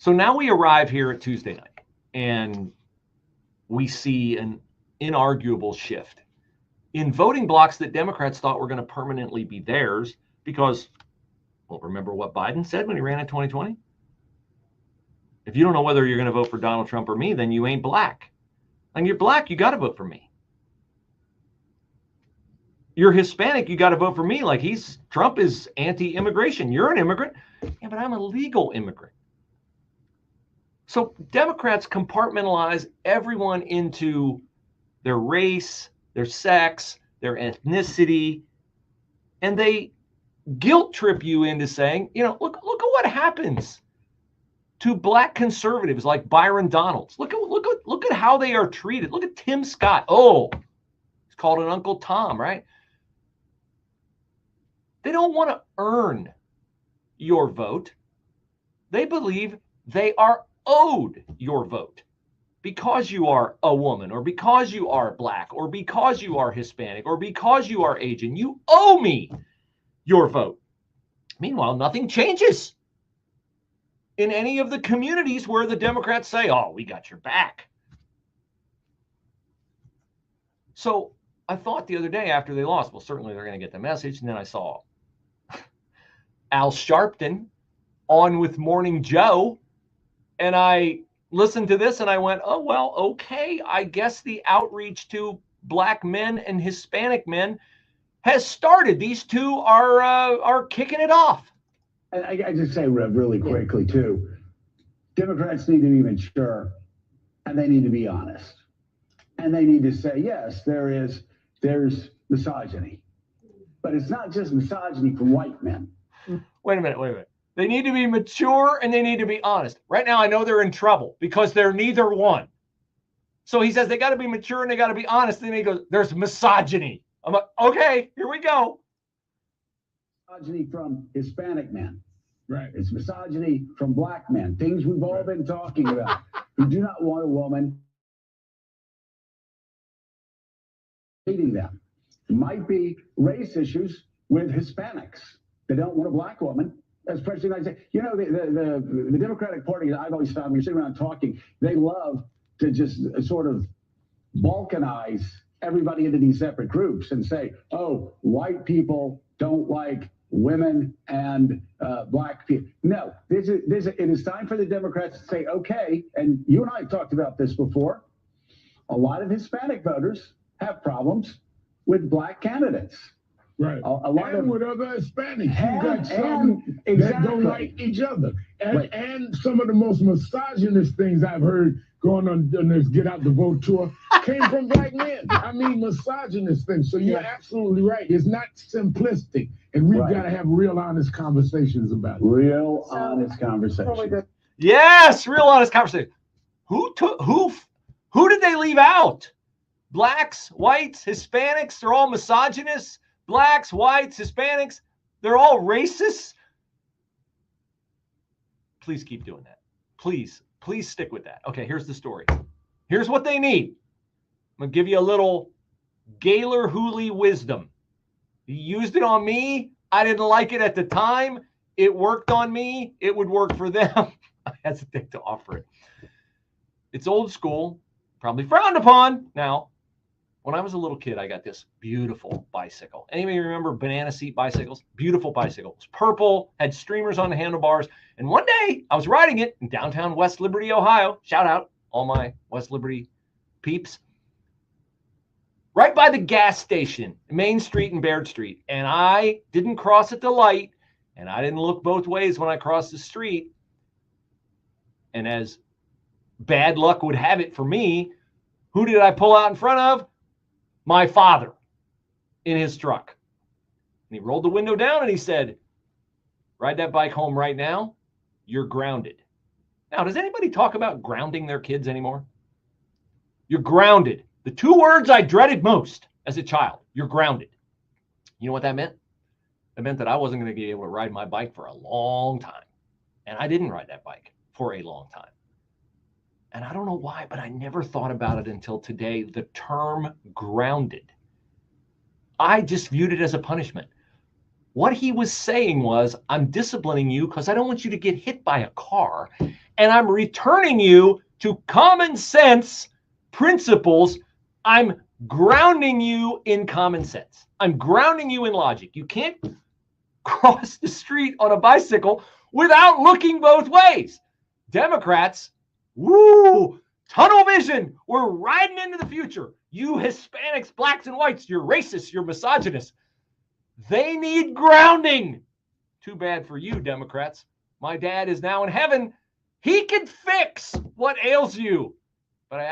So now we arrive here at Tuesday night, and we see an inarguable shift in voting blocks that Democrats thought were going to permanently be theirs because, well, remember what Biden said when he ran in 2020? If you don't know whether you're going to vote for Donald Trump or me, then you ain't black. And you're black, you got to vote for me. You're Hispanic, you got to vote for me. Like Trump is anti-immigration. You're an immigrant. Yeah, but I'm a legal immigrant. So Democrats compartmentalize everyone into their race, their sex, their ethnicity, and they guilt trip you into saying, look at what happens to black conservatives like Byron Donalds. Look at how they are treated. Look at Tim Scott. Oh, he's called an Uncle Tom, right? They don't want to earn your vote. They believe they are owed your vote because you are a woman or because you are black or because you are Hispanic or because you are Asian. You owe me your vote. Meanwhile, nothing changes in any of the communities where the Democrats say, oh, we got your back. So I thought the other day after they lost, well, certainly they're going to get the message. And then I saw Al Sharpton on with Morning Joe. And I listened to this and I went, oh, well, okay. I guess the outreach to black men and Hispanic men has started. These two are kicking it off. And I just say, Rev, really quickly, too. Democrats need to be mature and they need to be honest. And they need to say, yes, there's misogyny. But it's not just misogyny from white men. Wait a minute. They need to be mature and they need to be honest. Right now, I know they're in trouble because they're neither one. So he says they got to be mature and they got to be honest. And then he goes, there's misogyny. I'm like, okay, here we go. Misogyny from Hispanic men. Right. It's misogyny from black men. Things we've all been talking about. Who do not want a woman hating them. It might be race issues with Hispanics. They don't want a black woman. Especially like the Democratic Party, I've always found when you're sitting around talking, they love to just sort of balkanize everybody into these separate groups and say, oh, white people don't like women and black people. No, it is time for the Democrats to say, okay, and you and I have talked about this before. A lot of Hispanic voters have problems with black candidates. Right. A lot and with other Hispanics. You got some that don't like each other. And some of the most misogynist things I've heard going on this Get Out the Vote tour came from black men. I mean, misogynist things. So you're absolutely right. It's not simplistic. And we've got to have real honest conversations about it. Real honest conversations. Yes, real honest conversation. Who did they leave out? Blacks, whites, Hispanics, they're all misogynists. Blacks, whites, Hispanics, they're all racists. Please keep doing that. Please stick with that. Okay, here's the story. Here's what they need. I'm going to give you a little Gaylor Hooley wisdom. He used it on me. I didn't like it at the time. It worked on me. It would work for them. I hesitate to offer it. It's old school, probably frowned upon now. When I was a little kid, I got this beautiful bicycle. Anybody remember banana seat bicycles? Beautiful bicycle. It was purple, had streamers on the handlebars. And one day I was riding it in downtown West Liberty, Ohio. Shout out all my West Liberty peeps. Right by the gas station, Main Street and Baird Street. And I didn't cross at the light. And I didn't look both ways when I crossed the street. And as bad luck would have it for me, who did I pull out in front of? My father in his truck. And he rolled the window down and he said, ride that bike home right now. You're grounded. Now, does anybody talk about grounding their kids anymore? You're grounded. The two words I dreaded most as a child, you're grounded. You know what that meant? It meant that I wasn't going to be able to ride my bike for a long time. And I didn't ride that bike for a long time. And I don't know why, but I never thought about it until today, the term grounded. I just viewed it as a punishment. What he was saying was, I'm disciplining you because I don't want you to get hit by a car, and I'm returning you to common sense principles. I'm grounding you in common sense. I'm grounding you in logic. You can't cross the street on a bicycle without looking both ways. Democrats, woo, tunnel vision. We're riding into the future. You Hispanics, blacks, and whites, you're racist, you're misogynist. They need grounding. Too bad for you, Democrats. My dad is now in heaven. He can fix what ails you. But I